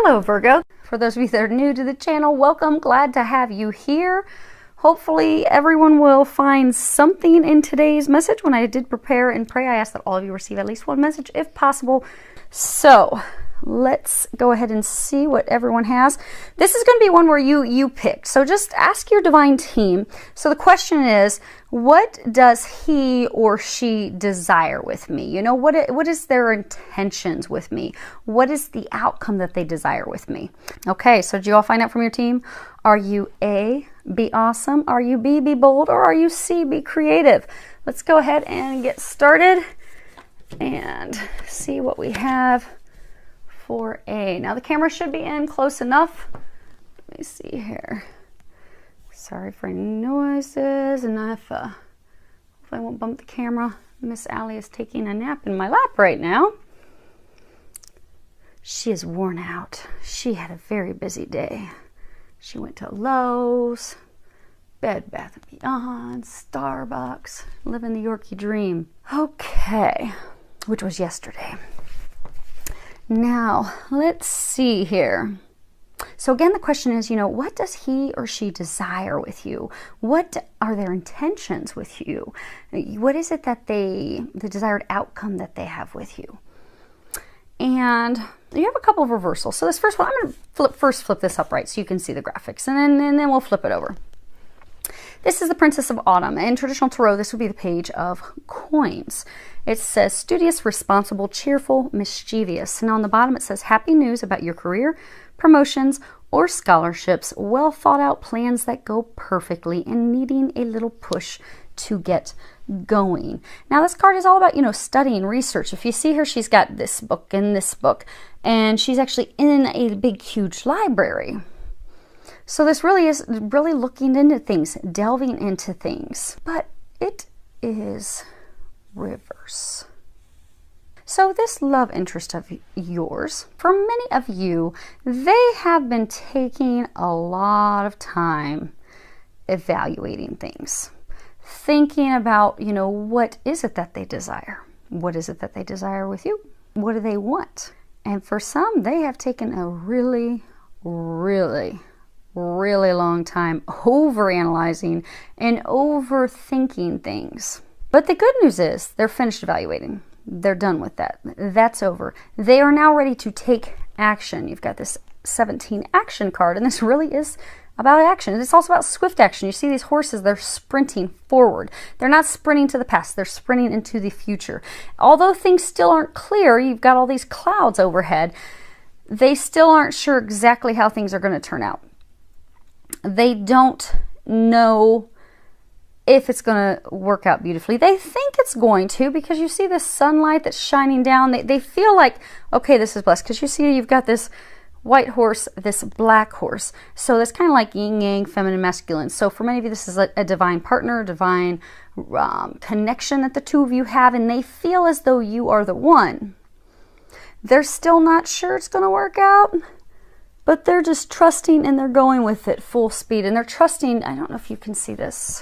Hello Virgo. For those of you that are new to the channel, welcome. Glad to have you here. Hopefully everyone will find something in today's message. When I did prepare and pray, I asked that all of you receive at least one message if possible. So let's go ahead and see what everyone has. This is going to be one where you picked. So just ask your divine team. So the question is, what does he or she desire with me? You know, what is their intentions with me? What is the outcome that they desire with me? Okay, so did you all find out from your team? Are you A, be awesome? Are you B, be bold? Or are you C, be creative? Let's go ahead and get started and see what we have for A. Now the camera should be in close enough. Let me see here. Sorry for any noises, and if I won't bump the camera. Miss Allie is taking a nap in my lap right now. She is worn out. She had a very busy day. She went to Lowe's, Bed Bath & Beyond, Starbucks, living the Yorkie dream. Okay, which was yesterday. Now, let's see here. So again, the question is, you know, what does he or she desire with you? What are their intentions with you? What is it that the desired outcome that they have with you? And you have a couple of reversals. So this first one, I'm going to flip this upright so you can see the graphics, and then we'll flip it over. This is the Princess of Autumn. In traditional tarot, this would be the Page of Coins. It says studious, responsible, cheerful, mischievous. And on the bottom it says happy news about your career, promotions, or scholarships, well thought out plans that go perfectly, and needing a little push to get going. Now this card is all about, you know, studying, research. If you see her, she's got this book and this book, and she's actually in a big, huge library. So this really is really looking into things, delving into things, but it is reverse. So this love interest of yours, for many of you, they have been taking a lot of time evaluating things, thinking about, you know, what is it that they desire? What is it that they desire with you? What do they want? And for some, they have taken a really long time overanalyzing and overthinking things. But the good news is they're finished evaluating. They're done with that. That's over. They are now ready to take action. You've got this 17 action card, and this really is about action. It's also about swift action. You see these horses, they're sprinting forward. They're not sprinting to the past, they're sprinting into the future. Although things still aren't clear, you've got all these clouds overhead, they still aren't sure exactly how things are going to turn out. They don't know if it's going to work out beautifully. They think it's going to, because you see this sunlight that's shining down. They feel like, okay, this is blessed, because you see you've got this white horse, this black horse. So that's kind of like yin yang, feminine, masculine. So for many of you, this is a divine partner, divine connection that the two of you have, and they feel as though you are the one. They're still not sure it's going to work out, but they're just trusting, and they're going with it full speed. And they're trusting, I don't know if you can see this,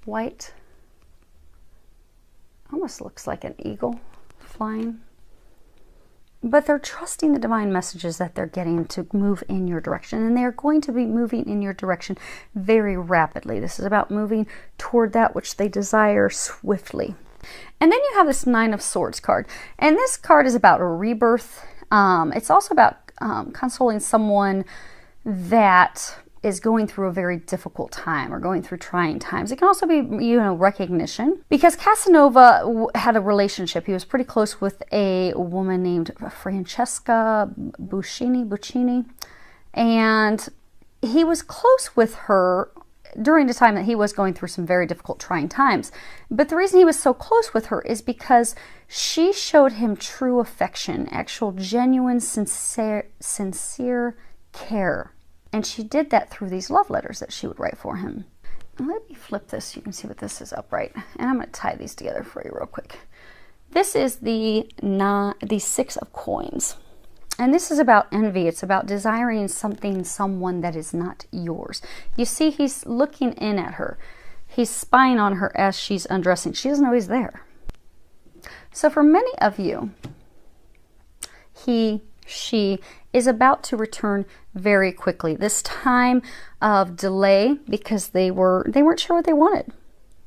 white, almost looks like an eagle flying. But they're trusting the divine messages that they're getting to move in your direction. And they're going to be moving in your direction very rapidly. This is about moving toward that which they desire swiftly. And then you have this Nine of Swords card. And this card is about a rebirth. It's also about consoling someone that is going through a very difficult time or going through trying times. It can also be, you know, recognition. Because Casanova had a relationship. He was pretty close with a woman named Francesca Buccini. And he was close with her during the time that he was going through some very difficult, trying times. But the reason he was so close with her is because she showed him true affection, actual, genuine, sincere care. And she did that through these love letters that she would write for him. And let me flip this so you can see what this is upright. And I'm going to tie these together for you real quick. This is the Six of Coins. And this is about envy. It's about desiring something, someone that is not yours. You see, he's looking in at her. He's spying on her as she's undressing. She doesn't know he's there. So for many of you, he she is about to return very quickly. This time of delay, because they weren't sure what they wanted.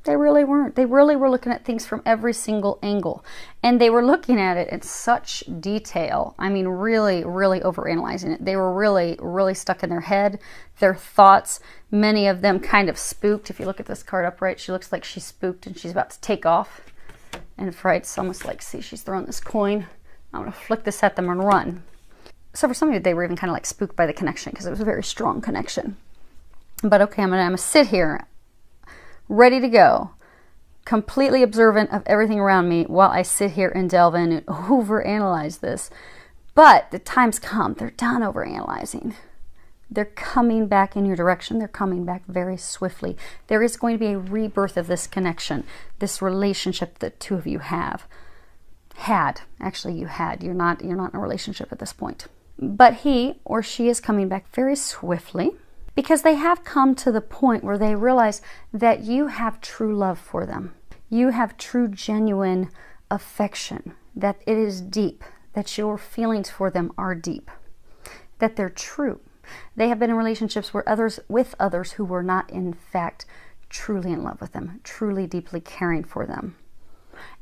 They really weren't. They really were looking at things from every single angle. And they were looking at it in such detail. I mean, really, really overanalyzing it. They were really, really stuck in their head, their thoughts. Many of them kind of spooked. If you look at this card upright, she looks like she's spooked and she's about to take off. And fright, it's almost like, see, she's throwing this coin. I'm going to flick this at them and run. So for some of you, they were even kind of like spooked by the connection because it was a very strong connection. But okay, I'm gonna sit here, ready to go, completely observant of everything around me while I sit here and delve in and overanalyze this. But the time's come. They're done overanalyzing. They're coming back in your direction. They're coming back very swiftly. There is going to be a rebirth of this connection, this relationship that two of you have. Actually, you had. You're not in a relationship at this point. But he or she is coming back very swiftly because they have come to the point where they realize that you have true love for them. You have true, genuine affection, that it is deep, that your feelings for them are deep, that they're true. They have been in relationships with others who were not, in fact, truly in love with them, truly, deeply caring for them.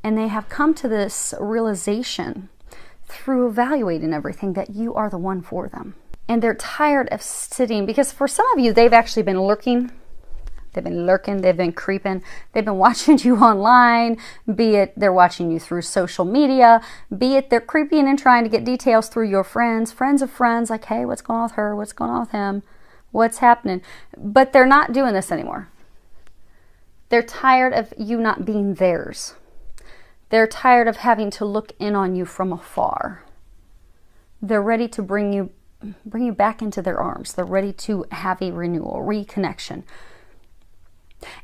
And they have come to this realization through evaluating everything that you are the one for them. And they're tired of sitting, because for some of you, they've actually been lurking. They've been lurking, they've been creeping, they've been watching you online, be it they're watching you through social media, be it they're creeping and trying to get details through your friends of friends, like, hey, what's going on with her? What's going on with him? What's happening? But they're not doing this anymore. They're tired of you not being theirs. They're tired of having to look in on you from afar. They're ready to bring you back into their arms. They're ready to have a renewal, reconnection.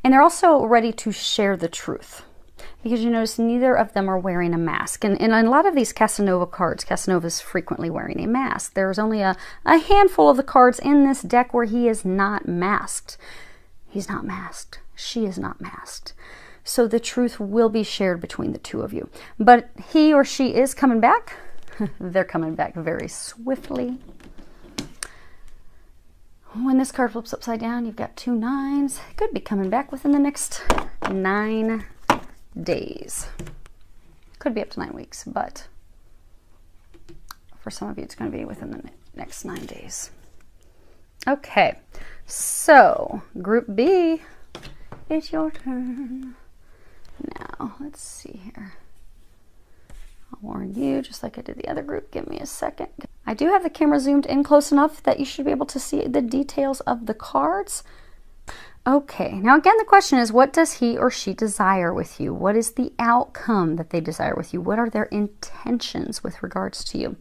And they're also ready to share the truth. Because you notice neither of them are wearing a mask. And in a lot of these Casanova cards, Casanova's frequently wearing a mask. There's only a handful of the cards in this deck where he is not masked. He's not masked. She is not masked. So the truth will be shared between the two of you. But he or she is coming back. They're coming back very swiftly. When this card flips upside down, you've got 2 9s. It could be coming back within the next 9 days. Could be up to 9 weeks, but for some of you, it's going to be within the next 9 days. Okay, so Group B, it's your turn. Now, let's see here. I'll warn you, just like I did the other group, give me a second. I do have the camera zoomed in close enough that you should be able to see the details of the cards. Okay, now again, the question is, what does he or she desire with you? What is the outcome that they desire with you? What are their intentions with regards to you?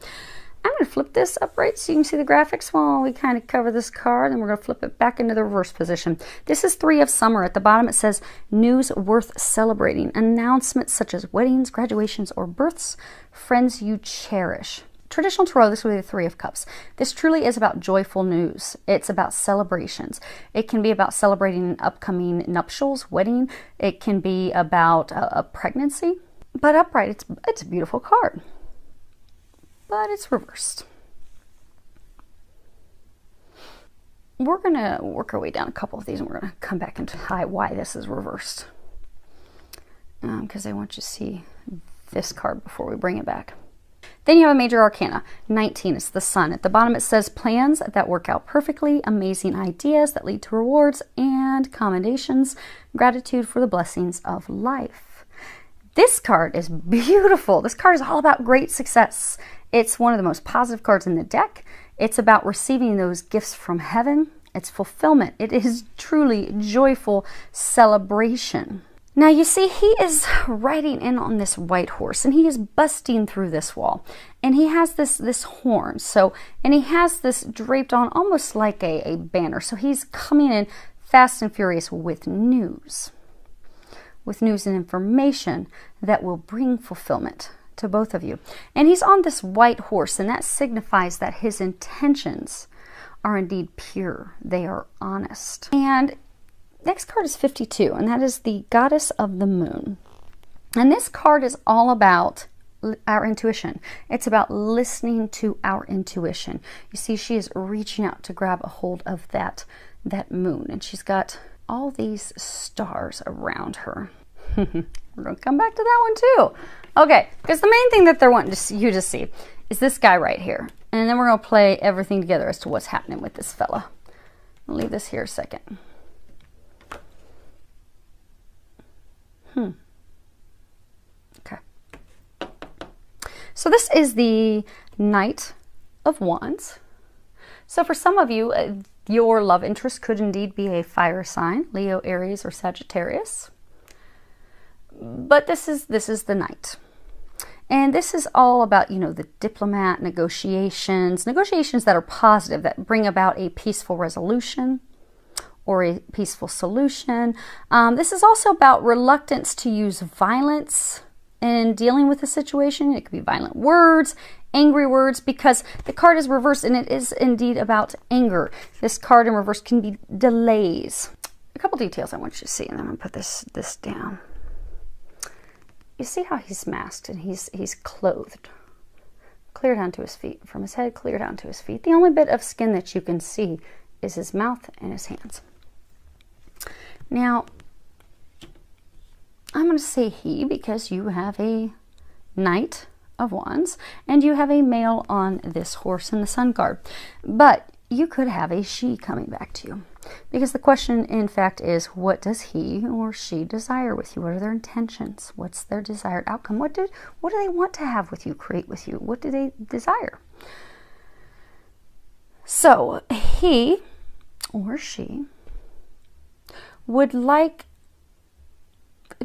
I'm going to flip this upright so you can see the graphics while we kind of cover this card, and we're going to flip it back into the reverse position. This is 3 of Summer. At the bottom it says, news worth celebrating. Announcements such as weddings, graduations, or births, friends you cherish. Traditional tarot, this would be the 3 of Cups. This truly is about joyful news. It's about celebrations. It can be about celebrating an upcoming nuptials, wedding. It can be about a pregnancy. But upright, it's a beautiful card. But it's reversed. We're going to work our way down a couple of these, and we're going to come back into why this is reversed. Because I want you to see this card before we bring it back. Then you have a major arcana, 19, it's the Sun. At the bottom it says, plans that work out perfectly, amazing ideas that lead to rewards and commendations, gratitude for the blessings of life. This card is beautiful. This card is all about great success. It's one of the most positive cards in the deck. It's about receiving those gifts from heaven. It's fulfillment. It is truly joyful celebration. Now you see, he is riding in on this white horse, and he is busting through this wall, and he has this horn. And he has this draped on almost like a banner. So he's coming in fast and furious with news and information that will bring fulfillment to both of you. And he's on this white horse, and that signifies that his intentions are indeed pure. They are honest. And next card is 52, and that is the Goddess of the Moon. And this card is all about our intuition. It's about listening to our intuition. You see, she is reaching out to grab a hold of that moon, and she's got all these stars around her. We're going to come back to that one too. Okay, because the main thing that they're wanting you to see is this guy right here. And then we're going to play everything together as to what's happening with this fella. I'll leave this here a second. Okay. So this is the Knight of Wands. So for some of you, your love interest could indeed be a fire sign, Leo, Aries, or Sagittarius. But this is the Knight. And this is all about, you know, the diplomat, negotiations that are positive, that bring about a peaceful resolution or a peaceful solution. This is also about reluctance to use violence in dealing with a situation. It could be violent words, angry words, because the card is reversed and it is indeed about anger. This card in reverse can be delays. A couple details I want you to see, and then I'm going to put this down. You see how he's masked and he's clothed, clear down to his feet, from his head clear down to his feet. The only bit of skin that you can see is his mouth and his hands. Now, I'm going to say he because you have a Knight of Wands and you have a male on this horse in the Sun card. But you could have a she coming back to you. Because the question, in fact, is what does he or she desire with you? What are their intentions? What's their desired outcome? What do they want to have with you, create with you? What do they desire? So he or she would like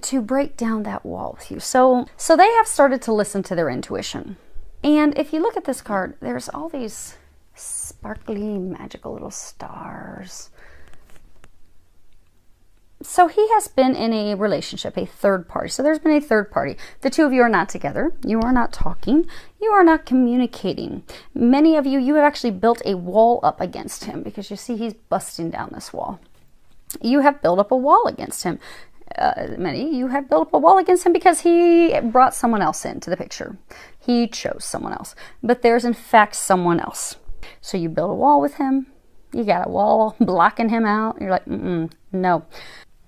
to break down that wall with you. So they have started to listen to their intuition. And if you look at this card, there's all these sparkly, magical little stars. So he has been in a relationship, a third party. So there's been a third party. The two of you are not together. You are not talking. You are not communicating. Many of you, you have actually built a wall up against him because you see he's busting down this wall. You have built up a wall against him. You have built up a wall against him because he brought someone else into the picture. He chose someone else. But there's in fact someone else. So you build a wall with him. You got a wall blocking him out. You're like, no.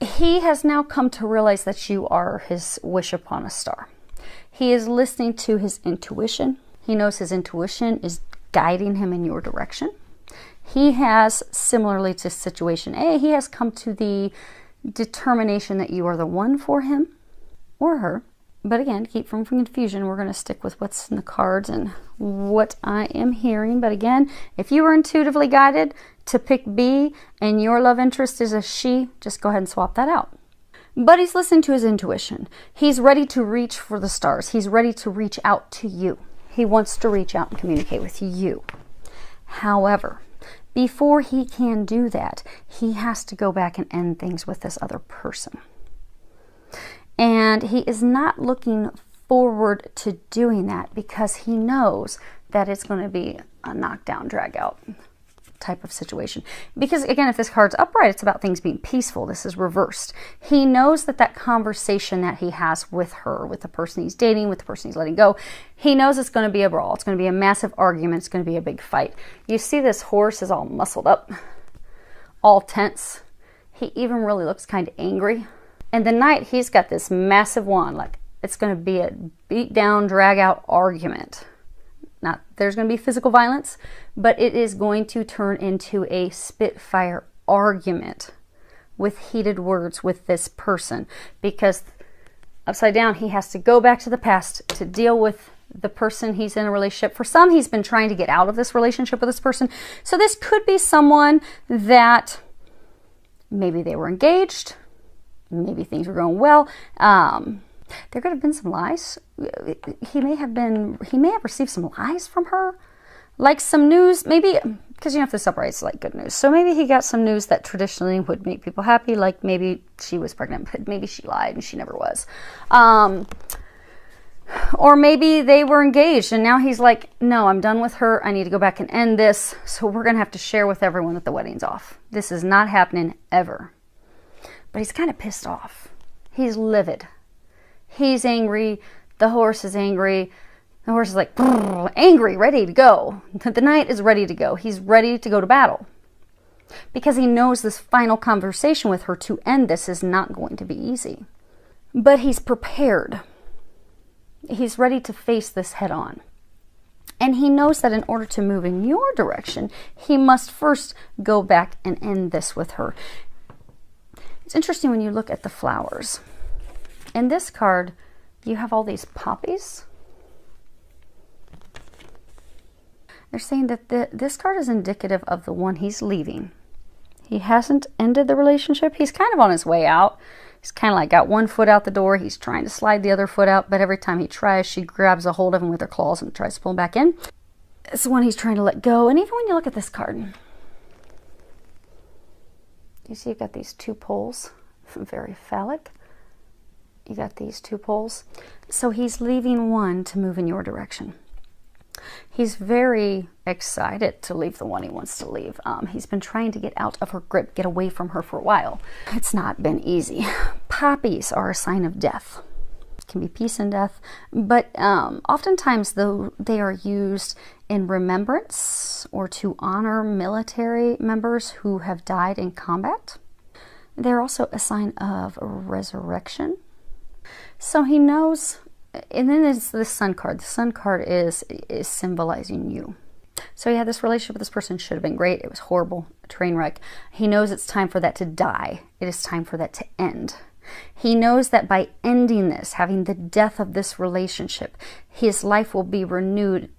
He has now come to realize that you are his wish upon a star. He is listening to his intuition. He knows his intuition is guiding him in your direction. He has, similarly to situation A, he has come to the determination that you are the one for him or her. But again, to keep from confusion, we're going to stick with what's in the cards and what I am hearing. But again, if you were intuitively guided to pick B and your love interest is a she, just go ahead and swap that out. But he's listening to his intuition. He's ready to reach for the stars. He's ready to reach out to you. He wants to reach out and communicate with you. However, before he can do that, he has to go back and end things with this other person. And he is not looking forward to doing that because he knows that it's going to be a knockdown, drag out type of situation. Because again, if this card's upright, it's about things being peaceful. This is reversed. He knows that conversation that he has with her, with the person he's dating, with the person he's letting go, he knows it's going to be a brawl. It's going to be a massive argument. It's going to be a big fight. You see this horse is all muscled up, all tense. He even really looks kind of angry. And the Knight, he's got this massive wand, like it's going to be a beat down, drag out argument. Not there's going to be physical violence, but it is going to turn into a spitfire argument with heated words with this person, because upside down, he has to go back to the past to deal with the person he's in a relationship. For some, he's been trying to get out of this relationship with this person. So this could be someone that maybe they were engaged. Maybe things were going well. There could have been some lies. He may have received some lies from her, like some news, maybe, because if this upright's like good news. So maybe he got some news that traditionally would make people happy, like maybe she was pregnant, but maybe she lied and she never was. Or maybe they were engaged and now he's like, no, I'm done with her. I need to go back and end this. So we're going to have to share with everyone that the wedding's off. This is not happening ever. But he's kind of pissed off. He's livid. He's angry The horse is angry. The horse is like, angry, ready to go. The knight is ready to go. He's ready to go to battle. Because he knows this final conversation with her to end this is not going to be easy. But he's prepared. He's ready to face this head on. And he knows that in order to move in your direction, he must first go back and end this with her. It's interesting when you look at the flowers. In this card, you have all these poppies. They're saying that this card is indicative of the one he's leaving. He hasn't ended the relationship. He's kind of on his way out. He's kind of like got one foot out the door. He's trying to slide the other foot out, but every time he tries, she grabs a hold of him with her claws and tries to pull him back in. It's the one he's trying to let go. And even when you look at this card, you see you've got these two poles, very phallic. You got these two poles. So he's leaving one to move in your direction. He's very excited to leave the one he wants to leave. He's been trying to get out of her grip, get away from her for a while. It's not been easy. Poppies are a sign of death. It can be peace and death, but oftentimes though they are used in remembrance or to honor military members who have died in combat. They're also a sign of resurrection. So he knows. And then there's the sun card. The sun card is symbolizing you. So he had this relationship with this person. Should have been great. It was horrible. A train wreck. He knows it's time for that to die. It is time for that to end. He knows that by ending this, having the death of this relationship, his life will be renewed.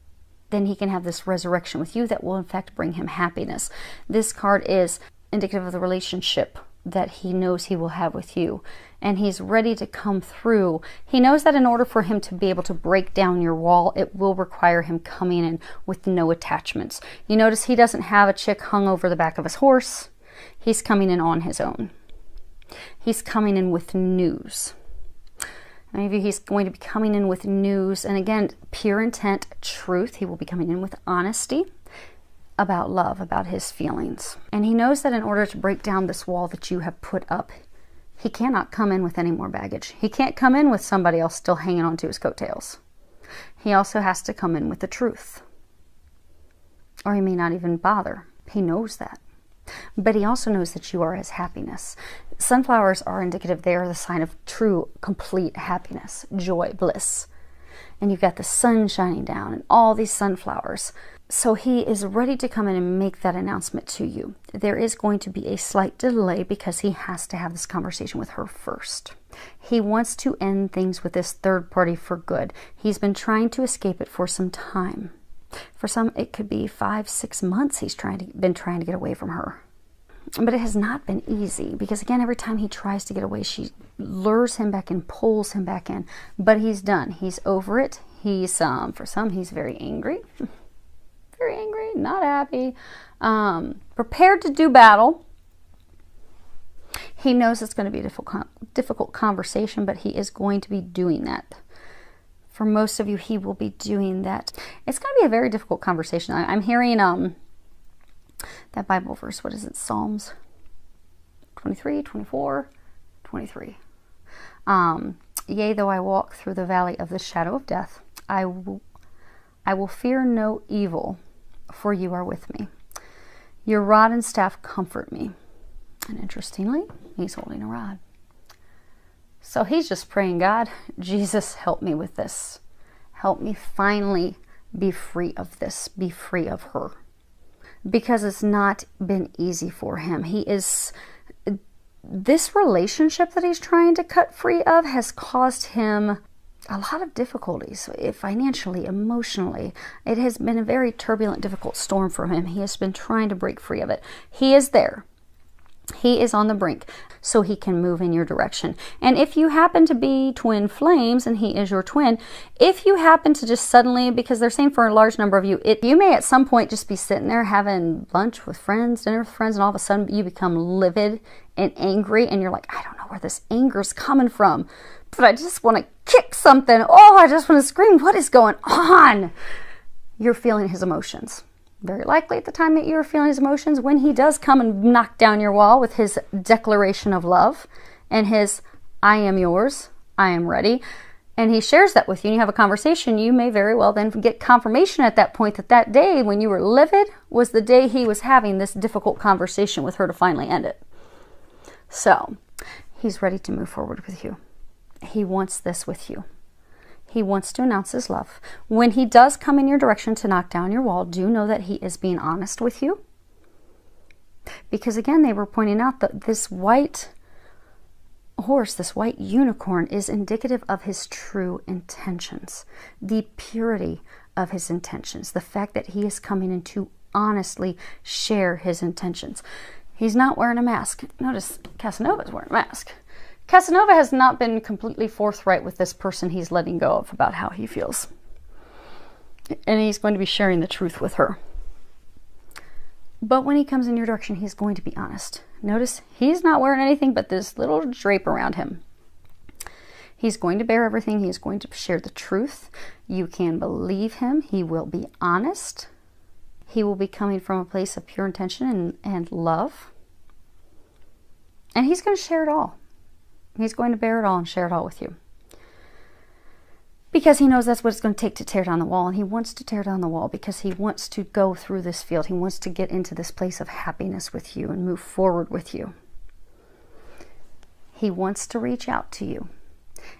Then he can have this resurrection with you that will in fact bring him happiness. This card is indicative of the relationship that he knows he will have with you. And he's ready to come through. He knows that in order for him to be able to break down your wall, it will require him coming in with no attachments. You notice he doesn't have a chick hung over the back of his horse. He's coming in on his own. He's coming in with news. Maybe he's going to be coming in with news. And again, pure intent, truth. He will be coming in with honesty about love, about his feelings. And he knows that in order to break down this wall that you have put up, he cannot come in with any more baggage. He can't come in with somebody else still hanging on to his coattails. He also has to come in with the truth. Or he may not even bother. He knows that. But he also knows that you are his happiness. Sunflowers are indicative. They are the sign of true, complete happiness, joy, bliss. And you've got the sun shining down and all these sunflowers. So he is ready to come in and make that announcement to you. There is going to be a slight delay because he has to have this conversation with her first. He wants to end things with this third party for good. He's been trying to escape it for some time. For some, it could be 5-6 months he's been trying to get away from her. But it has not been easy because, again, every time he tries to get away, she lures him back in, pulls him back in. But he's done. He's over it. He's, for some, he's very angry. Very angry, not happy, prepared to do battle. He knows it's going to be a difficult conversation, but he is going to be doing that. For most of you, he will be doing that. It's going to be a very difficult conversation. I'm hearing that Bible verse. What is it? Psalms 23, 24, 23. Yea, though I walk through the valley of the shadow of death, I will fear no evil, for you are with me. Your rod and staff comfort me. And interestingly, he's holding a rod. So he's just praying, God, Jesus, help me with this. Help me finally be free of this, be free of her. Because it's not been easy for him. This relationship that he's trying to cut free of has caused him a lot of difficulties, financially, emotionally. It has been a very turbulent, difficult storm for him. He has been trying to break free of it. He is there. He is on the brink, so he can move in your direction. And if you happen to be twin flames, and he is your twin, if you happen to just suddenly, because they're saying for a large number of you, you may at some point just be sitting there having lunch with friends, dinner with friends, and all of a sudden you become livid and angry, and you're like, I don't know where this anger is coming from, but I just want to kick something. Oh, I just want to scream. What is going on? You're feeling his emotions. Very likely at the time that you're feeling his emotions, when he does come and knock down your wall with his declaration of love and his, I am yours, I am ready, and he shares that with you and you have a conversation, you may very well then get confirmation at that point that that day when you were livid was the day he was having this difficult conversation with her to finally end it. So he's ready to move forward with you. He wants this with you. He wants to announce his love. When he does come in your direction to knock down your wall, do know that he is being honest with you. Because again, they were pointing out that this white horse, this white unicorn, is indicative of his true intentions, the purity of his intentions, the fact that he is coming in to honestly share his intentions. He's not wearing a mask. Notice Casanova's wearing a mask. Casanova has not been completely forthright with this person he's letting go of about how he feels. And he's going to be sharing the truth with her. But when he comes in your direction, he's going to be honest. Notice he's not wearing anything but this little drape around him. He's going to bear everything. He's going to share the truth. You can believe him. He will be honest. He will be coming from a place of pure intention and love. And he's going to share it all. He's going to bear it all and share it all with you. Because he knows that's what it's going to take to tear down the wall. And he wants to tear down the wall because he wants to go through this field. He wants to get into this place of happiness with you and move forward with you. He wants to reach out to you.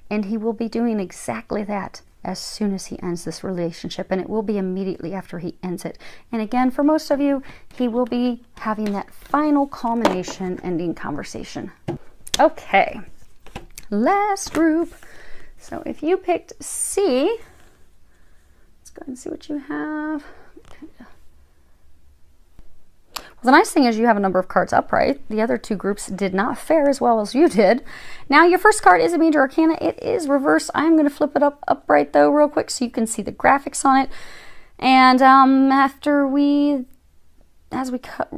And he will be doing exactly that as soon as he ends this relationship. And it will be immediately after he ends it. And again, for most of you, he will be having that final culmination ending conversation. Okay. Last group. So if you picked C, let's go ahead and see what you have. Well, the nice thing is you have a number of cards upright. The other two groups did not fare as well as you did. Now your first card is a major arcana. It is reversed. I'm going to flip it upright though real quick so you can see the graphics on it. And as we cut...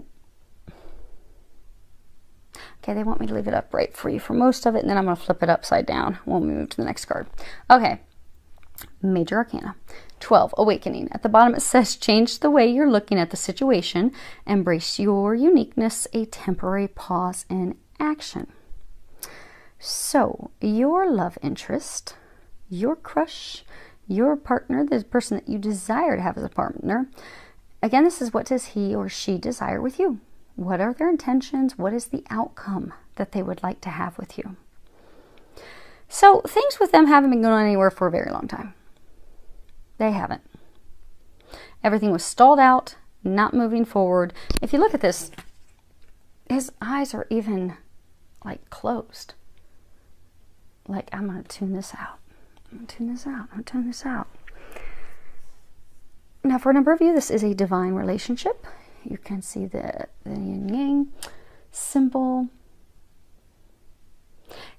Okay, they want me to leave it upright for you for most of it, and then I'm going to flip it upside down when we move to the next card. Okay, Major Arcana. 12, Awakening. At the bottom it says, change the way you're looking at the situation. Embrace your uniqueness, a temporary pause in action. So, your love interest, your crush, your partner, the person that you desire to have as a partner. Again, this is what does he or she desire with you? What are their intentions? What is the outcome that they would like to have with you? So things with them haven't been going anywhere for a very long time. They haven't. Everything was stalled out, not moving forward. If you look at this, his eyes are even like closed. Like, I'm going to tune this out. I'm going to tune this out. I'm going to tune this out. Now, for a number of you, this is a divine relationship. You can see the yin yang symbol.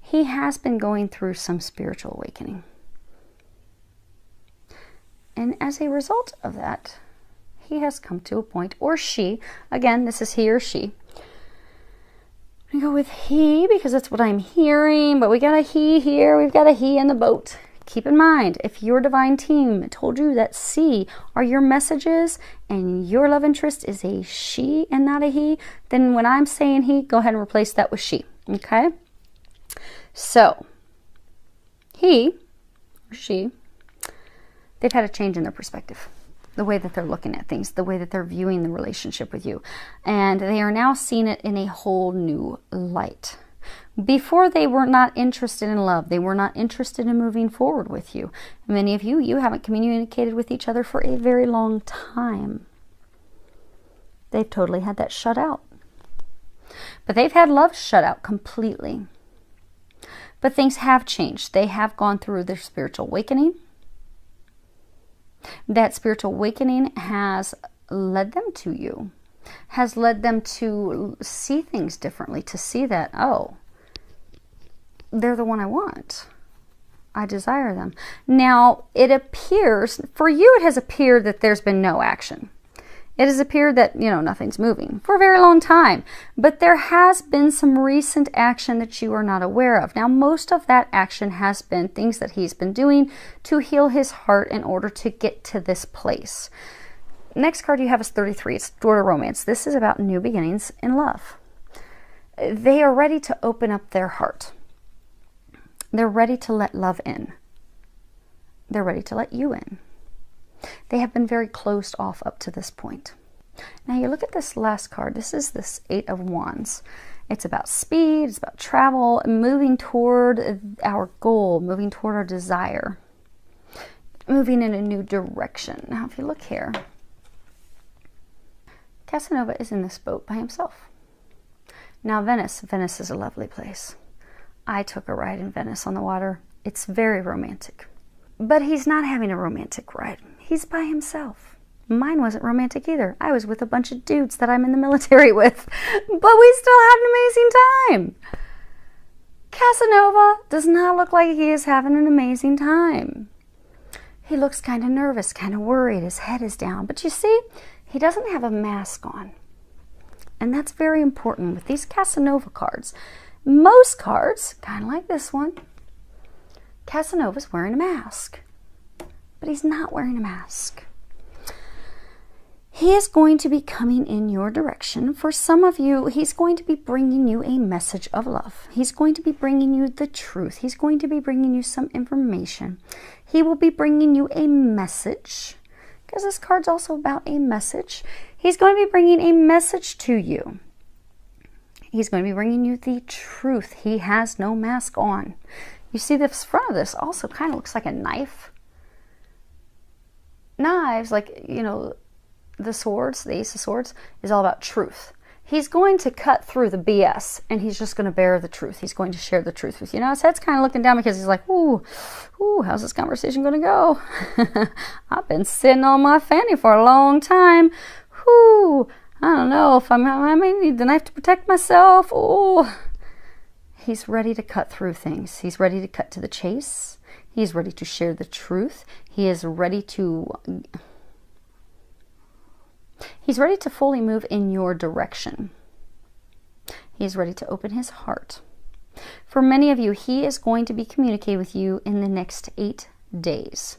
He has been going through some spiritual awakening. And as a result of that, he has come to a point, or she, again, this is he or she. I go with he because that's what I'm hearing, but we got a he here, we've got a he in the boat. Keep in mind, if your divine team told you that C are your messages and your love interest is a she and not a he, then when I'm saying he, go ahead and replace that with she, okay? So, he or she, they've had a change in their perspective, the way that they're looking at things, the way that they're viewing the relationship with you. And they are now seeing it in a whole new light. Before, they were not interested in love. They were not interested in moving forward with you. Many of you, you haven't communicated with each other for a very long time. They've totally had that shut out. But they've had love shut out completely. But things have changed. They have gone through their spiritual awakening. That spiritual awakening has led them to you. Has led them to see things differently. To see that, oh, they're the one I want. I desire them. Now, it appears, for you it has appeared that there's been no action. It has appeared that, nothing's moving for a very long time. But there has been some recent action that you are not aware of. Now, most of that action has been things that he's been doing to heal his heart in order to get to this place. Next card you have is 33. It's Door to Romance. This is about new beginnings in love. They are ready to open up their heart. They're ready to let love in. They're ready to let you in. They have been very closed off up to this point. Now you look at this last card. This is this Eight of Wands. It's about speed, it's about travel, moving toward our goal, moving toward our desire, moving in a new direction. Now if you look here, Casanova is in this boat by himself. Now Venice is a lovely place. I took a ride in Venice on the water. It's very romantic. But he's not having a romantic ride. He's by himself. Mine wasn't romantic either. I was with a bunch of dudes that I'm in the military with. But we still had an amazing time. Casanova does not look like he is having an amazing time. He looks kind of nervous, kind of worried. His head is down. But you see, he doesn't have a mask on. And that's very important with these Casanova cards. Most cards, kind of like this one, Casanova's wearing a mask. But he's not wearing a mask. He is going to be coming in your direction. For some of you, he's going to be bringing you a message of love. He's going to be bringing you the truth. He's going to be bringing you some information. He will be bringing you a message, because this card's also about a message. He's going to be bringing a message to you. He's going to be bringing you the truth. He has no mask on. You see this front of this also kind of looks like a knife. Knives, like, you know, the swords, the Ace of Swords, is all about truth. He's going to cut through the BS, and he's just going to bear the truth. He's going to share the truth with you. Now his head's kind of looking down because he's like, ooh, how's this conversation going to go? I've been sitting on my fanny for a long time. Ooh, I don't know if I may need the knife to protect myself. Ooh. He's ready to cut through things. He's ready to cut to the chase. He's ready to share the truth. He is ready to... He's ready to fully move in your direction. He's ready to open his heart. For many of you, he is going to be communicating with you in the next 8 days.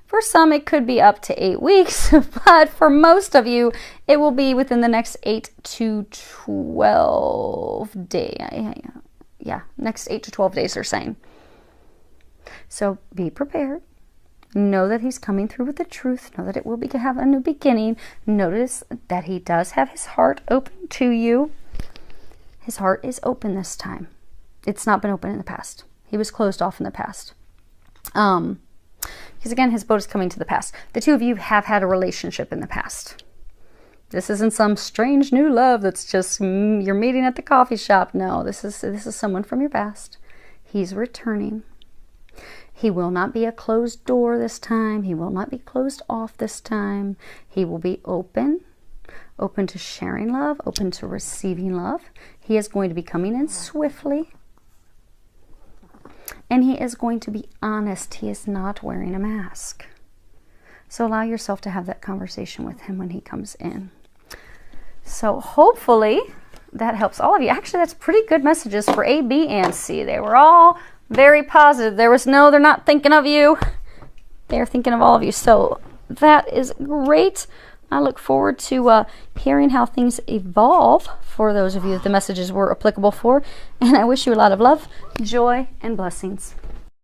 For some, it could be up to 8 weeks, but for most of you, it will be within the next 8 to 12 days. Yeah, next 8 to 12 days, they're saying. So be prepared. Know that he's coming through with the truth. Know that it will have a new beginning. Notice that he does have his heart open to you. His heart is open this time. It's not been open in the past. He was closed off in the past. Because again, his boat is coming to the past. The two of you have had a relationship in the past. This isn't some strange new love that's just you're meeting at the coffee shop. No, this is someone from your past. He's returning. He will not be a closed door this time. He will not be closed off this time. He will be open to sharing love, open to receiving love. He is going to be coming in swiftly. And he is going to be honest. He is not wearing a mask. So allow yourself to have that conversation with him when he comes in. So hopefully that helps all of you. Actually, that's pretty good messages for A, B, and C. They were all very positive. There was no, they're not thinking of you. They're thinking of all of you. So that is great. I look forward to hearing how things evolve for those of you that the messages were applicable for. And I wish you a lot of love, joy, and blessings.